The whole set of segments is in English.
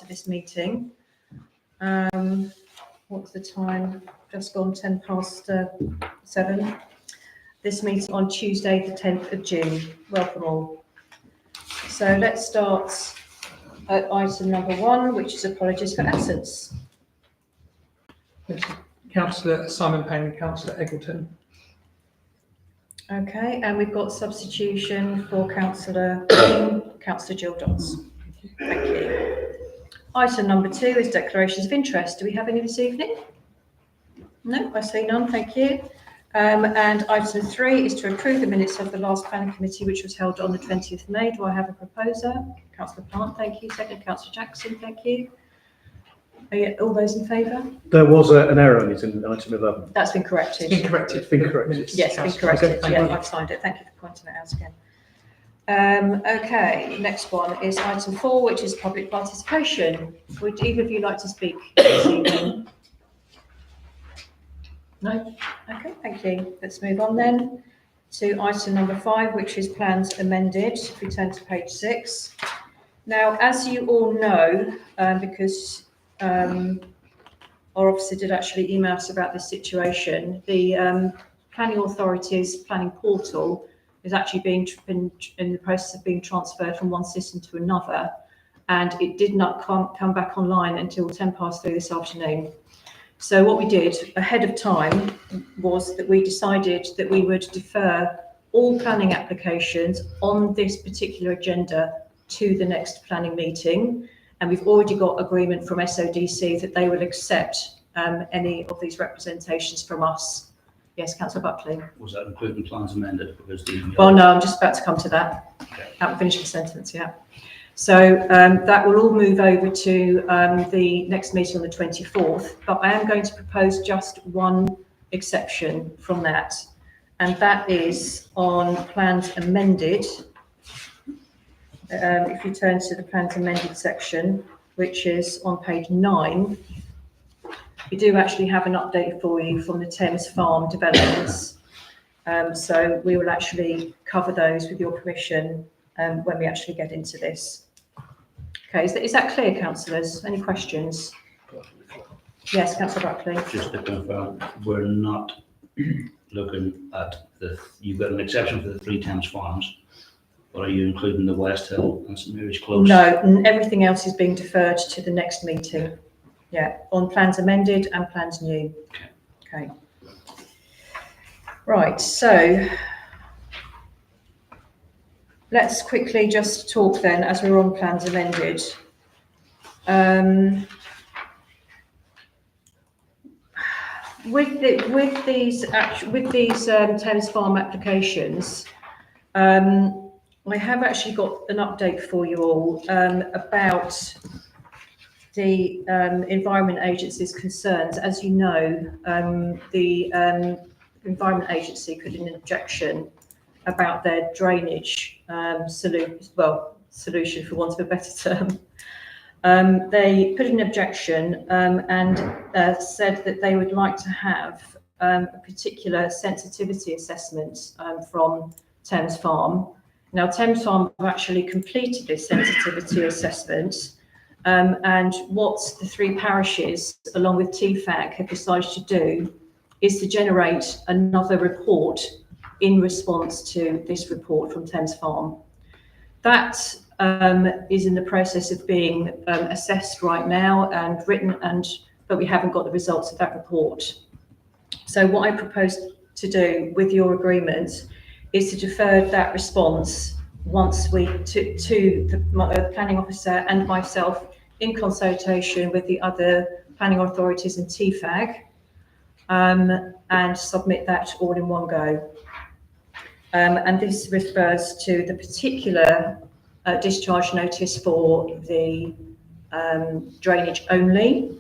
to this meeting. What's the time? Just gone 7:10. This meeting on Tuesday, the 10th of June. Welcome all. So let's start at item number 1, which is apologies for absence. Councillor Simon Payne, Councillor Eggleton. Okay, and we've got substitution for Councillor Jill Dodds. Thank you. Item number 2 is declarations of interest. Do we have any this evening? No, I see none, thank you. And item 3 is to approve the minutes of the last planning committee, which was held on the 20th of May. Do I have a proposer? Councillor Plant, thank you. Second, Councillor Jackson, thank you. All those in favour? There was an error on it in item 11. That's been corrected. It's been corrected. It's been corrected. Yes, it's been corrected. Okay, Yeah, I've signed it. Thank you for pointing it out again. Okay, next one is item 4, which is public participation. Would either of you like to speak this evening? No? Okay, thank you. Let's move on then to item number 5, which is plans amended. If we turn to page 6. Now, as you all know, because our officer did actually email us about this situation, the planning authority's planning portal is actually been in the process of being transferred from one system to another, and it did not come back online until 3:10 this afternoon. So what we did ahead of time was that we decided that we would defer all planning applications on this particular agenda to the next planning meeting, and we've already got agreement from SODC that they will accept any of these representations from us. Yes, Councillor Buckley. Was that including plans amended? Because well, no, I'm just about to come to that. Okay. I'll finish the sentence, yeah. So that will all move over to the next meeting on the 24th, but I am going to propose just one exception from that, and that is on plans amended. If you turn to the plans amended section, which is on page 9, we do actually have an update for you from the Thames Farm developments. So we will actually cover those with your permission when we actually get into this. Okay, is that clear, councillors? Any questions? Yes, Councillor Buckley. just to confirm, we're not looking at you've got an exception for the 3 Thames Farms, but are you including the West Hill and St Mary's Close? No, everything else is being deferred to the next meeting. Yeah, on plans amended and plans new. Okay. Right, so let's quickly just talk then as we're on plans amended. With these Thames Farm applications, I have actually got an update for you all about the Environment Agency's concerns. As you know, the Environment Agency put in an objection about their drainage solution, for want of a better term. They put in an objection and said that they would like to have a particular sensitivity assessment from Thames Farm. Now, Thames Farm have actually completed this sensitivity assessment, and what the 3 parishes, along with TFAG, have decided to do is to generate another report in response to this report from Thames Farm. That is in the process of being assessed right now and written, but we haven't got the results of that report. So what I propose to do, with your agreement, is to defer that response once to the planning officer and myself, in consultation with the other planning authorities and TFAG, and submit that all in one go. And this refers to the particular discharge notice for the drainage only.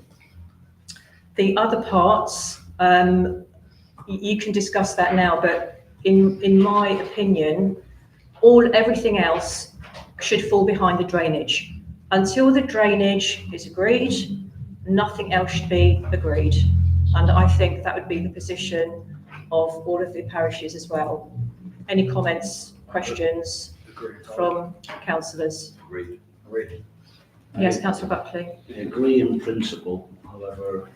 The other parts, you can discuss that now, but in my opinion, everything else should fall behind the drainage. Until the drainage is agreed, nothing else should be agreed. And I think that would be the position of all of the parishes as well. Any comments, questions from councillors? Agreed. Yes, councillor Buckley. I agree in principle, however,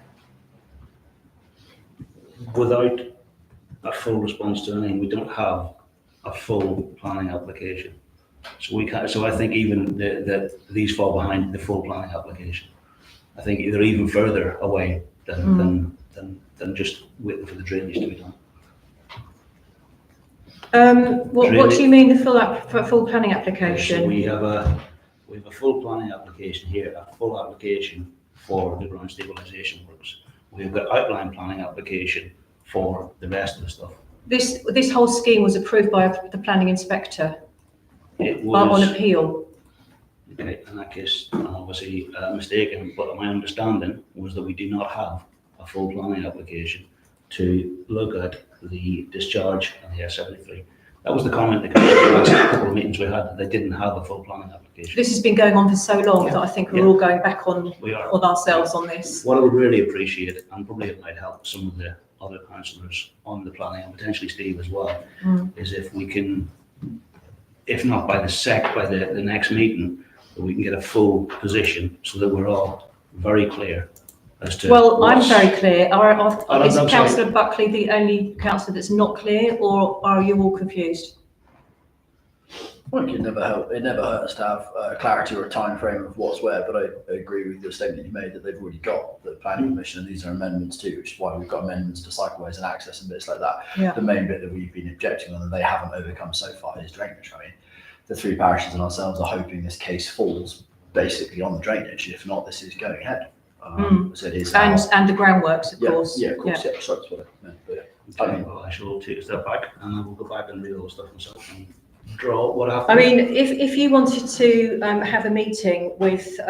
without a full response to anything, we don't have a full planning application. So we can't, so I think even these fall behind the full planning application. I think they're even further away than just waiting for the drainage to be done. What do you mean the full planning So application? we have a full planning application here, a full application for the ground stabilisation works. We've got outline planning application for the rest of the stuff. This whole scheme was approved by the planning inspector It on was, appeal. okay, in that case, I'm obviously mistaken, but my understanding was that we do not have a full planning application to look at the discharge and the S73. That was the comment that came from the last couple of meetings we had, that they didn't have a full planning application. This has been going on for so long that I think we're all going back on We are. ourselves on this. What I would really appreciate, and probably it might help some of the other councillors on the planning, and potentially Steve as well, is if we can, if not by the next meeting, that we can get a full position so that we're all very clear as to. Well, I'm what's- very clear. Is I'm sorry. councillor Buckley the only councillor that's not clear, or are you all confused? I think it never hurts to have clarity or a time frame of what's where, but I agree with your statement you made that they've already got the planning permission and these are amendments too, which is why we've got amendments to cycleways and access and bits like that. Yeah. The main bit that we've been objecting on and they haven't overcome so far is drainage. I mean, the three parishes and ourselves are hoping this case falls basically on the drainage. If not, this is going ahead. So it is. And the groundworks, of course. Yeah, of course. Yeah, sorry, that's what I meant. But yeah. Okay, well, I shall take a step back and I will go back and read all the stuff myself and draw what I have. I mean, if you wanted to have a meeting with,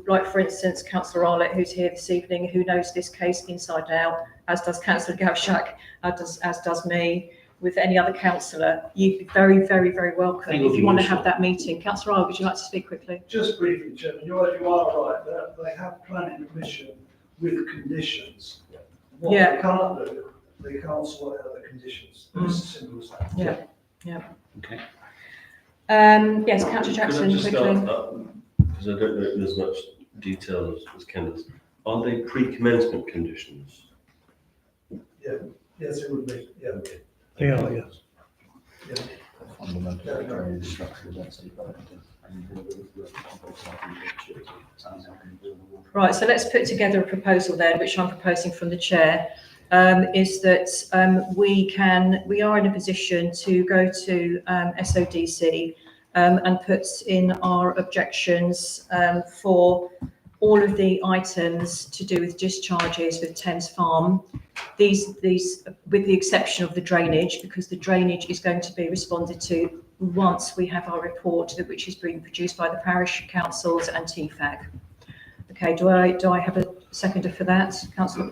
like for instance, councillor Arlett, who's here this evening, who knows this case inside and out, as does councillor Gavshak, as does me, with any other councillor, you'd be very, very, very welcome Think it would if be you want to useful. have that meeting. Councillor Arlett, would you like to speak quickly? Just briefly, Chairman, you are right, that they have planning permission with conditions. What Yeah. they can't do, they can't sort out the conditions. It's as simple as that. Yeah. Okay. Yes, councillor Jackson, Can I just quickly. start, because I don't know if there's much detail as Ken are they pre-commencement conditions? Yes, it would be, yeah. They are, yes. Fundamental drainage structure density. Right, so let's put together a proposal then, which I'm proposing from the chair, is that we are in a position to go to SODC and put in our objections for all of the items to do with discharges with Thames Farm. These, with the exception of the drainage, because the drainage is going to be responded to once we have our report, which is being produced by the parish councils and TFAG. Okay, do I have a seconder for that, councillor?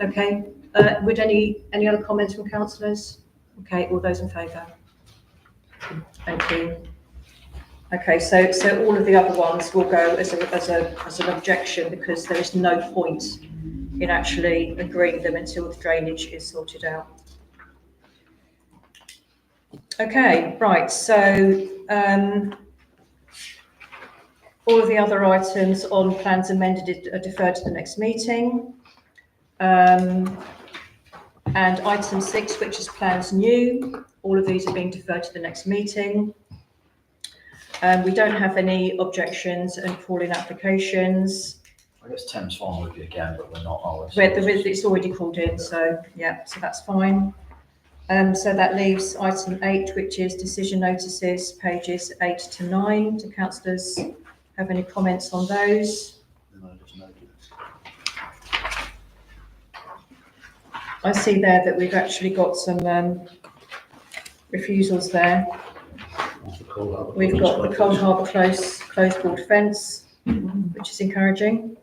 Okay, would any other comments from councillors? Okay, all those in favour? Thank you. Okay, so all of the other ones will go as an objection because there is no point in actually agreeing them until the drainage is sorted out. Okay, right, so all of the other items on plans amended are deferred to the next meeting. And item 6, which is plans new, all of these are being deferred to the next meeting. We don't have any objections and call-in applications. I guess Thames Farm would be again, but we're not ours. It's already called in, so yeah, so that's fine. So that leaves item 8, which is decision notices, pages 8 to 9. Do councillors have any comments on those? I see there that we've actually got some refusals there. We've got the Cold Harbour closed board fence, which is encouraging,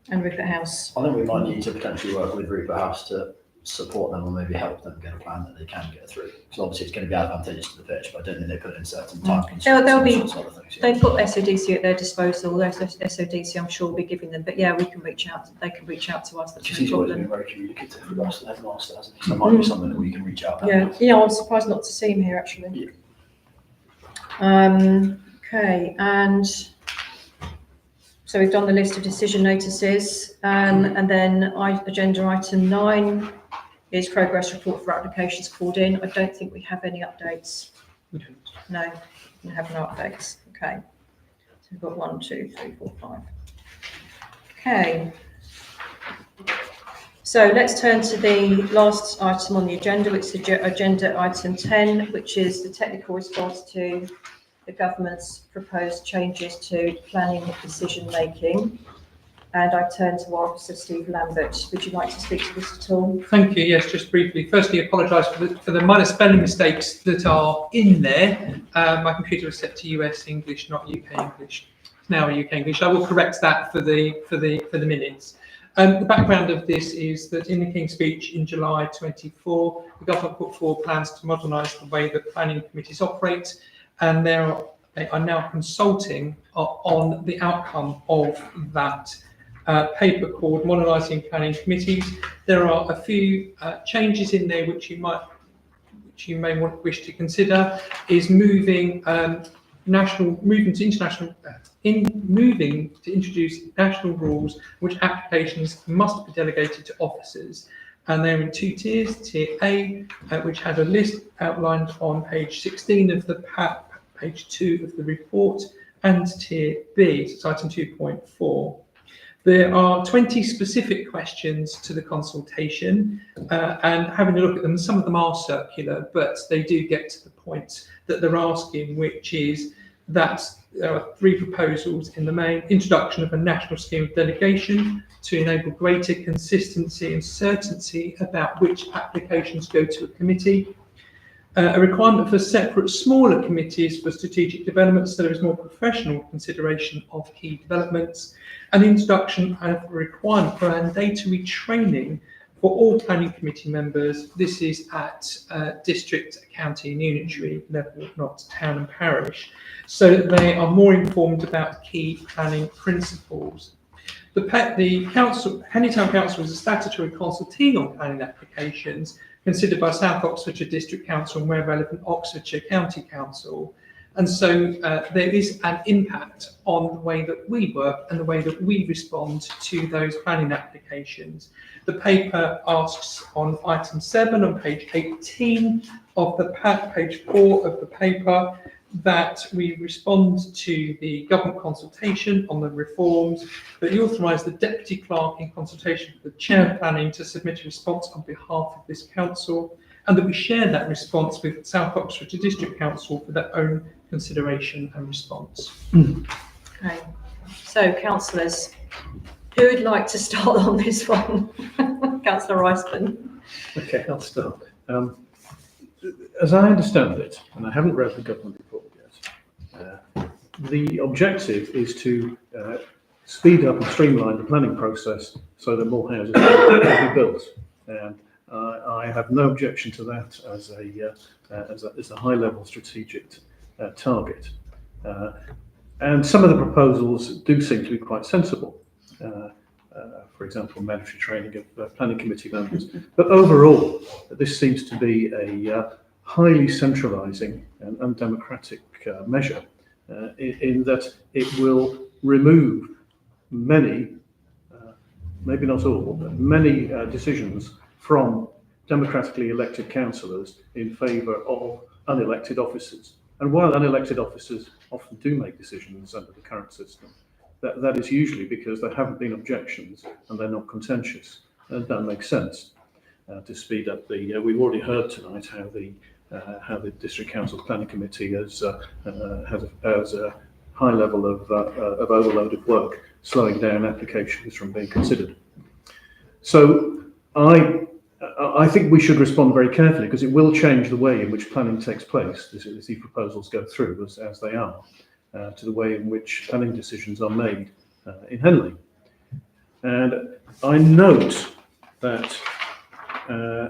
and Rupert House. I think we might need to potentially work with Rupert House to support them or maybe help them get a plan that they can get through. Because obviously it's going to be advantageous to the pitch, but I don't think they put in certain time constraints. They'll be- and sorts of things, yeah. They've got SODC at their disposal. Those SODC, I'm sure, will be giving them. But yeah, we can reach out. They can reach out to us. That's Because no he's always been problem. very communicative with us and everyone else hasn't he? So it might be something that we can reach out. Yeah, I'm surprised not to see him here actually. Okay, and So we've done the list of decision notices, and then agenda item 9 is progress report for applications called in. I don't think we have any updates. No, we have no updates. Okay. So we've got 1, 2, 3, 4, 5. Okay. So let's turn to the last item on the agenda, which is agenda item 10, which is the technical response to the government's proposed changes to planning and decision making. And I turn to our Officer Steve Lambert. Would you like to speak to this at all? Thank you. Yes, just briefly. Firstly, apologise for the minor spelling mistakes that are in there. My computer was set to US English, not UK English. It's now UK English. I will correct that for the minutes. The background of this is that in the King's Speech in July 24, the government put forward plans to modernise the way that planning committees operate, and they are now consulting on the outcome of that paper called Modernising Planning Committees. There are a few changes in there which you may wish to consider. Is moving to introduce national rules which applications must be delegated to officers, and they're in 2 tiers. Tier A, which has a list outlined on page 16 of the PAP, page 2 of the report, and Tier B, so it's item 2.4. There are 20 specific questions to the consultation, and having a look at them, some of them are circular, but they do get to the point that they're asking, which is that there are 3 proposals in the main: introduction of a national scheme of delegation to enable greater consistency and certainty about which applications go to a committee, a requirement for separate smaller committees for strategic developments so there is more professional consideration of key developments, and the introduction of a requirement for mandatory training for all planning committee members. This is at district, county and unitary level, not town and parish, so that they are more informed about key planning principles. The council, Henley Town Council, is a statutory consultee on planning applications considered by South Oxfordshire District Council and, where relevant, Oxfordshire County Council. And so there is an impact on the way that we work and the way that we respond to those planning applications. The paper asks on item 7 on page 18 of the PAC, page 4 of the paper, that we respond to the government consultation on the reforms, that you authorise the Deputy Clerk in consultation with the Chair of Planning to submit a response on behalf of this council, and that we share that response with South Oxfordshire District Council for their own consideration and response. Okay. So, councillors, who would like to start on this one? Councillor Riceman. Okay, I'll start. As I understand it, and I haven't read the government report yet, the objective is to speed up and streamline the planning process so that more houses can be built. And I have no objection to that as a high-level strategic target. And some of the proposals do seem to be quite sensible. For example, mandatory training of planning committee members. But overall, this seems to be a highly centralising and undemocratic measure in that it will remove many, maybe not all, but many decisions from democratically elected councillors in favour of unelected officers. And while unelected officers often do make decisions under the current system, that is usually because there haven't been objections and they're not contentious. And that makes sense to speed up the. We've already heard tonight how the District Council Planning Committee has a high level of overloaded work, slowing down applications from being considered. So I think we should respond very carefully, because it will change the way in which planning takes place as these proposals go through, as they are. To the way in which planning decisions are made in Henley. And I note that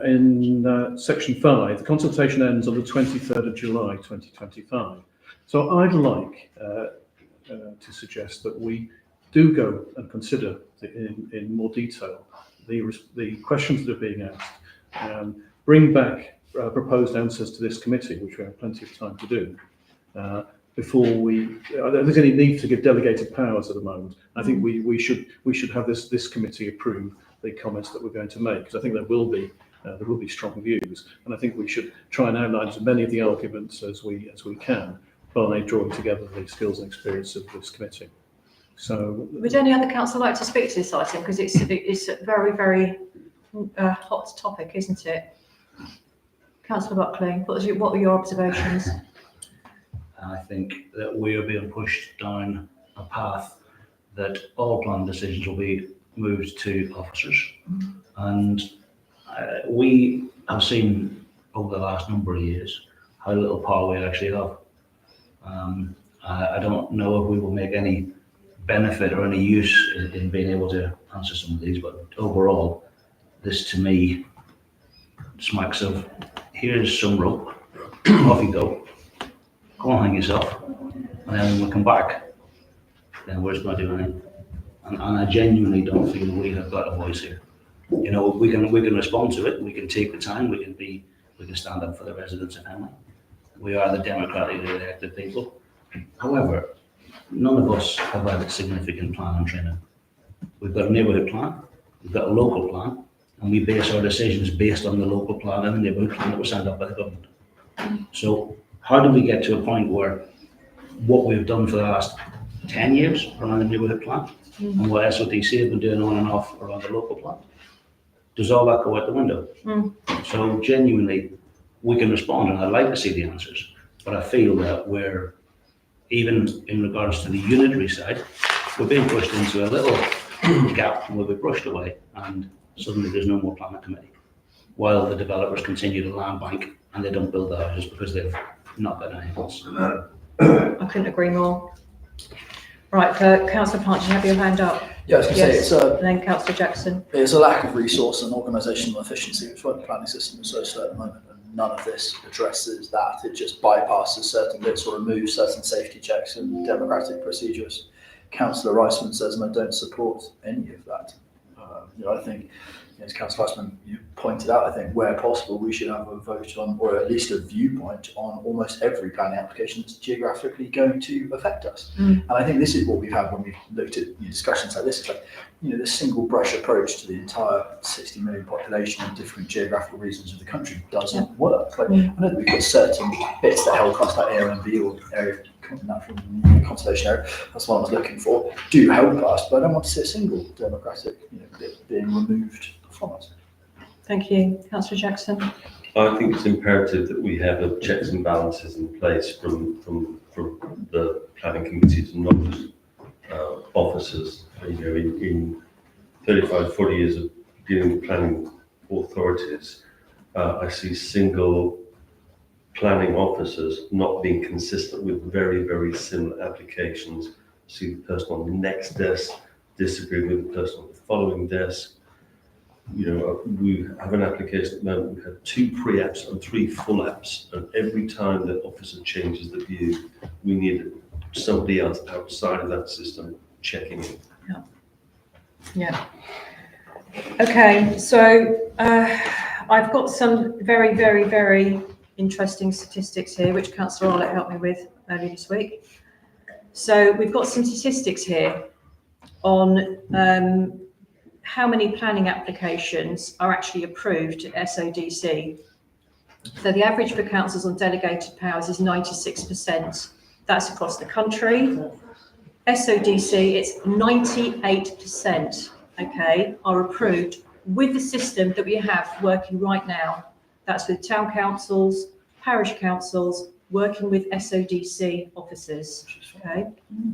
in section 5, the consultation ends on the 23rd of July 2025. So I'd like to suggest that we do go and consider in more detail the questions that are being asked, and bring back proposed answers to this committee, which we have plenty of time to do. before I don't think there's any need to give delegated powers at the moment. I think we should have this committee approve the comments that we're going to make, because I think there will be strong views, and I think we should try and outline as many of the arguments as we can by drawing together the skills and experience of this committee. So, would any other councillor like to speak to this item, because it's a very, very hot topic, isn't it? Councillor Buckley, what were your observations? I think that we are being pushed down a path that all planning decisions will be moved to officers. And we have seen over the last number of years how little power we actually have. I don't know if we will make any benefit or any use in being able to answer some of these, but overall, this to me smacks of, here's some rope, off you go and hang yourself, and then when we come back, then we're just going to do anything. And I genuinely don't feel we have got a voice here. You know, we can respond to it, we can take the time, we can stand up for the residents of Henley. We are the democratically elected people. However, none of us have had significant planning training. We've got a neighbourhood plan, we've got a local plan, and we base our decisions based on the local plan and the neighbourhood plan that was signed up by the government. So how do we get to a point where what we've done for the last 10 years around the neighbourhood plan and what SODC have been doing on and off around the local plan, does all that go out the window? So genuinely, we can respond, and I'd like to see the answers, but I feel that we're, even in regards to the unitary side, we're being pushed into a little gap and we'll be brushed away, and suddenly there's no more planning committee, while the developers continue to land bank and they don't build the houses because they've not got anything else. I couldn't agree more. Right, Councillor Plant, you have your hand up. Yeah, I was going to say, it's And then Councillor Jackson. a lack of resource and organisational efficiency, which is why the planning system is so slow at the moment, and none of this addresses that. It just bypasses certain bits or removes certain safety checks and democratic procedures. Councillor Reisman says, and I don't support any of that. I think, as Councillor Reisman you pointed out, I think where possible we should have a vote on, or at least a viewpoint on, almost every planning application that's geographically going to affect us. And I think this is what we've had when we've looked at discussions like this. It's like, this single brush approach to the entire 60 million population in different geographical regions of the country doesn't work. Like, I know that we've got certain bits that held across that area or area natural conservation area, that's what I was looking for, do help us, but I don't want to see a single democratic bit being removed from us. Thank you. Councillor Jackson. I think it's imperative that we have checks and balances in place from the planning committees and not just officers. In 35, 40 years of dealing with planning authorities, I see single planning officers not being consistent with very, very similar applications. See the person on the next desk disagree with the person on the following desk. We have an application at the moment, we have 2 pre-apps and 3 full apps, and every time the officer changes the view, we need somebody else outside of that system checking in. Yeah. Okay, so I've got some very, very, very interesting statistics here, which Councillor Arlett helped me with earlier this week. So we've got some statistics here on how many planning applications are actually approved at SODC. So the average for councils on delegated powers is 96%. That's across the country. SODC, it's 98%, okay, are approved with the system that we have working right now. That's with town councils, parish councils, working with SODC officers, okay,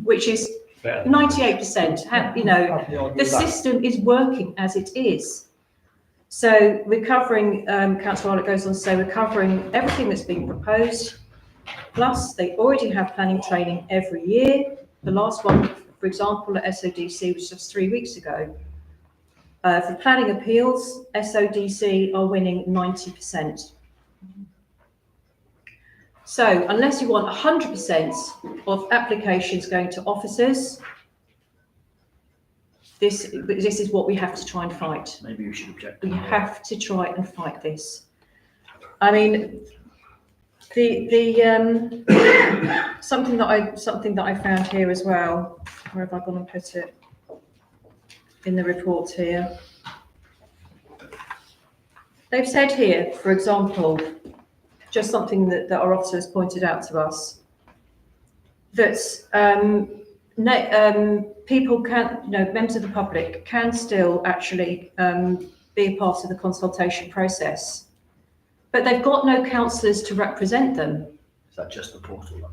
which is 98%. The system is working as it is. So we're covering, Councillor Arlett goes on to say, we're covering everything that's been proposed, plus they already have planning training every year. The last one, for example, at SODC was just 3 weeks ago. For planning appeals, SODC are winning 90%. So unless you want 100% of applications going to officers, this is what we have to try and fight. Maybe we should object. We have to try and fight this. I mean, Something that I found here as well. Where have I gone and put it? In the report here. They've said here, for example, just something that our officers pointed out to us, that people can, members of the public can still actually be a part of the consultation process, but they've got no councillors to represent them. Is that just the portal then?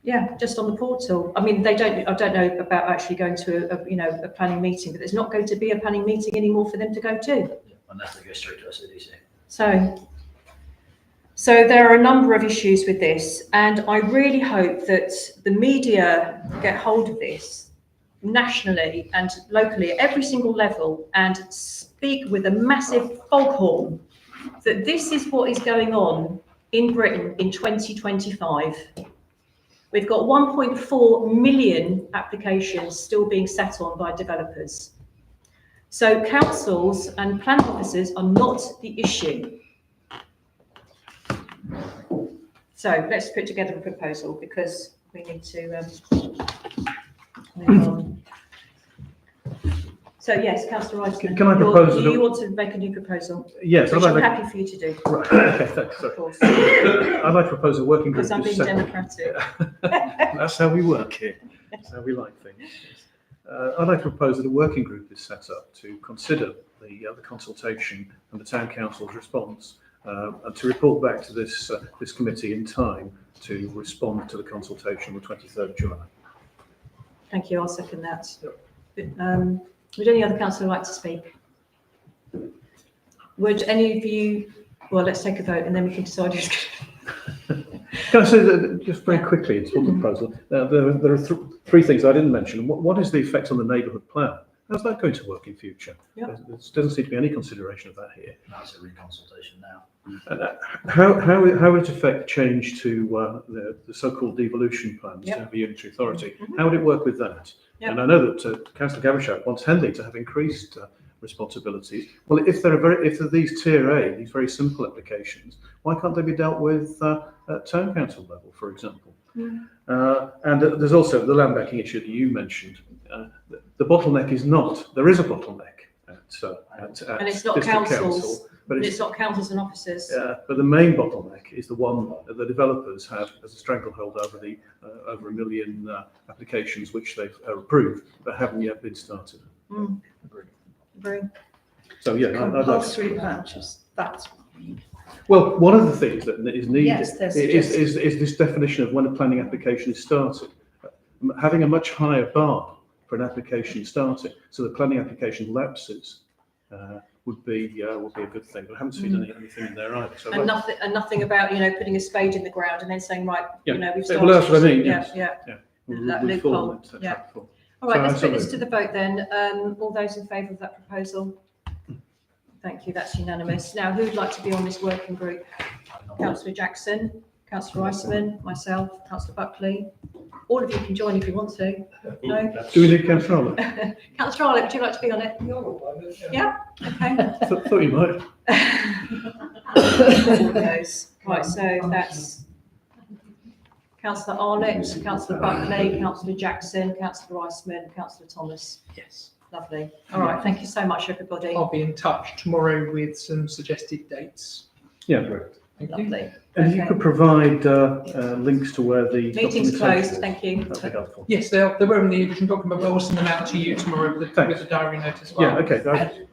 Yeah, just on the portal. I mean, I don't know about actually going to a planning meeting, but there's not going to be a planning meeting anymore for them to go to. Unless they go straight to SADC. So there are a number of issues with this, and I really hope that the media get hold of this nationally and locally at every single level and speak with a massive foghorn that this is what is going on in Britain in 2025. We've got 1.4 million applications still being sat on by developers. So councils and planning officers are not the issue. So let's put together a proposal because we need to move on. So yes, Councillor Riceman, Can I propose you want to make a new proposal? Yes, Which I'd I'm like, happy for you to do, right, okay, thanks, of sorry. course, I'd like to propose a working group. because I'm to being set- democratic. That's how we work here. That's how we like things. I'd like to propose that a working group is set up to consider the consultation and the town council's response, and to report back to this committee in time to respond to the consultation on the 23rd of July. Thank you, I'll second that. Would any other councillor like to speak? Would any of you, well, let's take a vote and then we can decide who's going to. Can I say that just very quickly, it's one proposal. There are three things I didn't mention. What is the effect on the neighbourhood plan? How's that going to work in future? Yeah. There doesn't seem to be any consideration of that here. That's a reconsultation now. How would it affect change to the so-called devolution plans Yep. to the unitary authority? How would it work with that? Yep. And I know that Councillor Gavishak wants Henley to have increased responsibilities. Well, if there are these tier A, these very simple applications, why can't they be dealt with at town council level, for example? And there's also the land banking issue that you mentioned. The bottleneck is not, there is a bottleneck at And it's not district councils, council, but it's not councils and officers. but the main bottleneck is the one that the developers have as a stranglehold over the over 1 million applications which they've approved but haven't yet been started. Agree. So yeah, I'd like to- Compulsory patches, that's. well, one of the things that is needed Yes, there's is this definition of when a planning application is started. Having a much higher bar for an application starting, so the planning application lapses would be a good thing. But I haven't seen anything in there either. So And nothing about, putting a spade in the ground and then saying, right, we've started. well, that's what I mean. Yeah, Yes. yeah. we'll that fall loophole, into that yeah. trap. All right, So let's I put this so to the vote then. All those in favour of that proposal? Thank you, that's unanimous. Now, who would like to be on this working group? Councillor Jackson, Councillor Riceman, myself, Councillor Buckley. All of you can join if you want to. No? Do we need Councillor Arlett? Councillor Arlett, would you like to be on it? Yeah, okay. Thought you might. All those. Right, so that's Councillor Arlett, Councillor Buckley, Councillor Jackson, Councillor Riceman, Councillor Thomas. Yes. Lovely. All right, thank you so much, everybody. I'll be in touch tomorrow with some suggested dates. Yeah. Thank you. Lovely. And if you Okay. could provide links to where the Meeting's documentation closed, is, thank you. that'd be helpful. Yes, they were in the edition document, but I'll send them out to you tomorrow with Thanks. the diary note as well. Yeah, okay, okay.